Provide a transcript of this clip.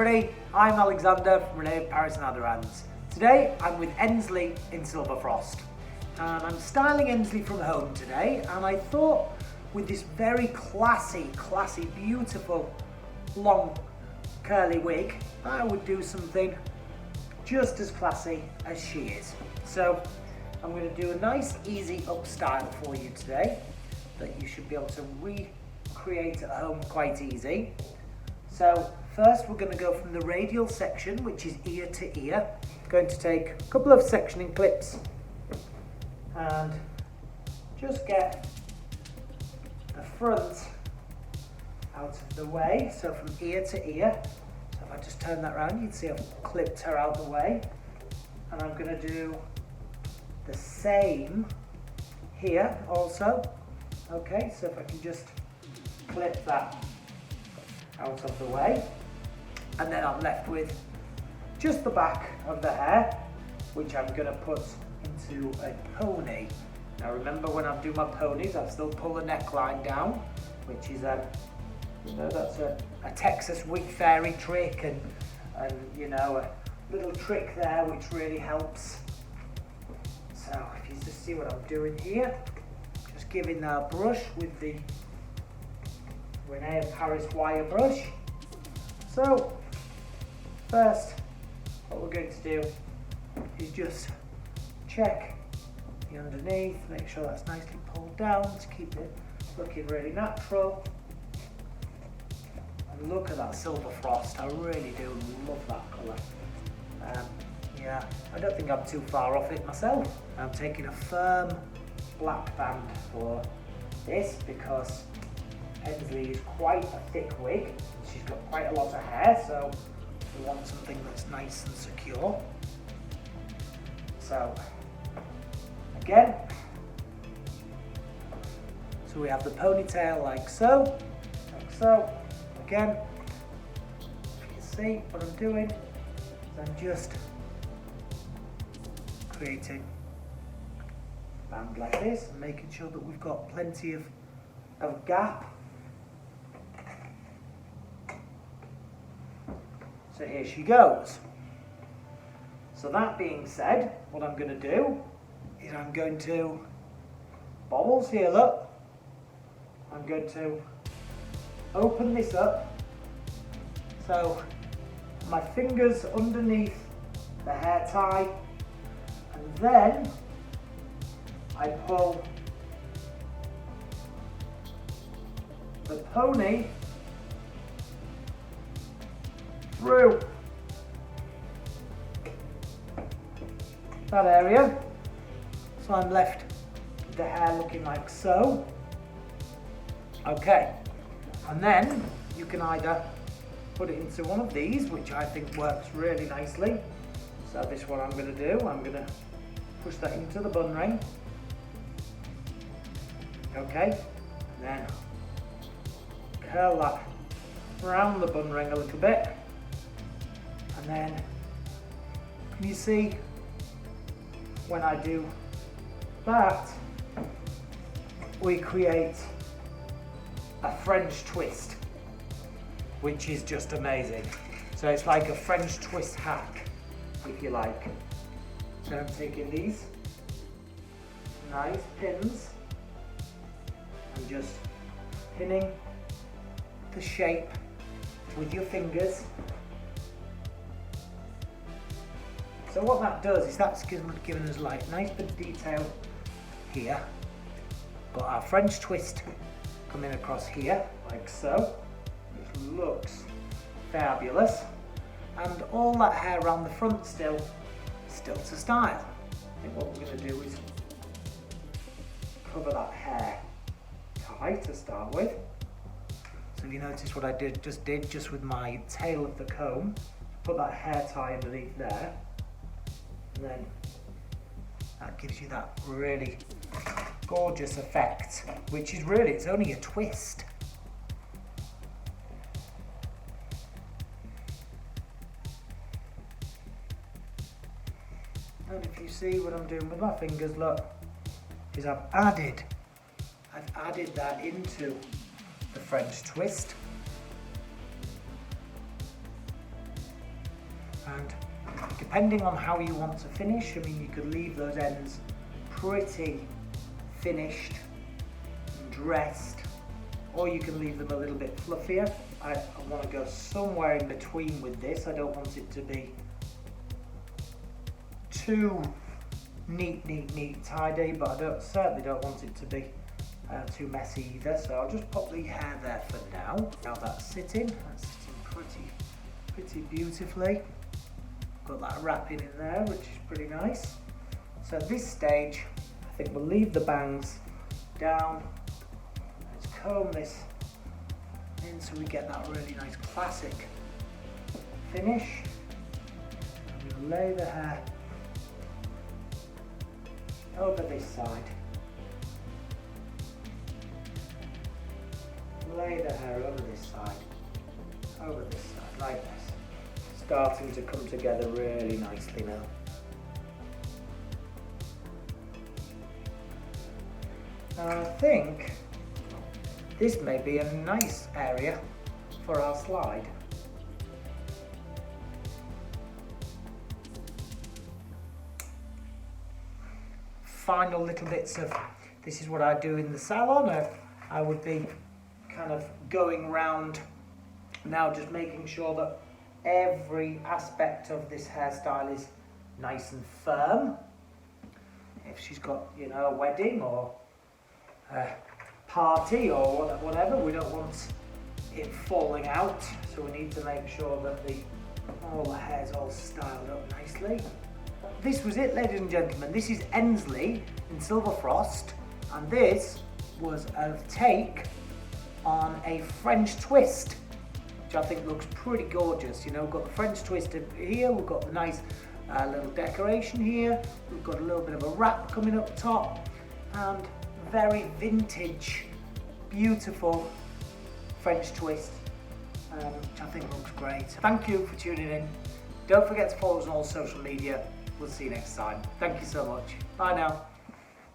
everybody, I'm Alexander from René, Paris and Aderans. Today I'm with Ensley in Silver Frost and I'm styling Ensley from home today, and I thought with this very classy, beautiful long curly wig I would do something just as classy as she is. So I'm going to do a nice easy up style for you today that you should be able to recreate at home quite easy. So first we're going to go from the radial section, which is ear to ear. I'm going to take a couple of sectioning clips and just get the front out of the way, so from ear to ear. So if I just turn that around, you'd see I've clipped her out the way, and I'm going to do the same here also. Okay, so if I can just clip that out of the way, and then I'm left with just the back of the hair, which I'm going to put into a pony. Now remember, when I do my ponies I still pull the neckline down, which is that's a Texas wig fairy trick, and you know, a little trick there which really helps. So if you just see what I'm doing here, just giving that a brush with the René Paris wire brush. So first what we're going to do is just check the underneath, make sure that's nicely pulled down to keep it looking really natural. And look at that Silver Frost, I really do love that colour. Yeah, I don't think I'm too far off it myself. I'm taking a firm black band for this because Ensley is quite a thick wig. She's got quite a lot of hair, so we want something that's nice and secure. So again, so we have the ponytail like so, Again, if you see what I'm doing, I'm just creating a band like this and making sure that we've got plenty of gap. So here she goes. So that being said, what I'm going to do is I'm going to bobbles here, look. I'm going to open this up so my fingers underneath the hair tie, and then I pull the pony through that area, so I'm left with the hair looking like so. Okay, and then you can either put it into one of these, which I think works really nicely. So this one I'm going to do, I'm going to push that into the bun ring. Okay, and then curl that around the bun ring a little bit. And then, can you see when I do that, we create a French twist, which is just amazing. So it's like a French twist hack, if you like. So I'm taking these nice pins and just pinning the shape with your fingers. So what that does is that's giving us like nice bit of detail here. Got our French twist coming across here, like so, which looks fabulous. And all that hair around the front still to style. I think what we're going to do is cover that hair tie to start with. So if you notice what I did just with my tail of the comb, put that hair tie underneath there. And then that gives you that really gorgeous effect, which is really, it's only a twist. And if you see what I'm doing with my fingers, look, is I've added that into the French twist. And depending on how you want to finish, I mean, you could leave those ends pretty finished and dressed, or you can leave them a little bit fluffier. I want to go somewhere in between with this. I don't want it to be too neat, tidy, but I certainly don't want it to be too messy either. So I'll just pop the hair there for now. Now that's sitting pretty beautifully. Got that wrapping in there, which is pretty nice. So at this stage, I think we'll leave the bangs down. Let's comb this in so we get that really nice classic finish. And we'll lay the hair over this side. Lay the hair over this side, like this. Starting to come together really nicely now. Now I think this may be a nice area for our slide. Final little bits of, this is what I do in the salon. I would be kind of going round now, just making sure that every aspect of this hairstyle is nice and firm. If she's got, you know, a wedding or a party or whatever, we don't want it falling out, so we need to make sure that all the hair's all styled up nicely. This was it, ladies and gentlemen. This is Ensley in Silver Frost, and this was a take on a French twist, which I think looks pretty gorgeous. You know, we've got the French twist here, we've got the nice little decoration here, we've got a little bit of a wrap coming up top, and very vintage, beautiful French twist, which I think looks great. Thank you for tuning in. Don't forget to follow us on all social media. We'll see you next time. Thank you so much. Bye now.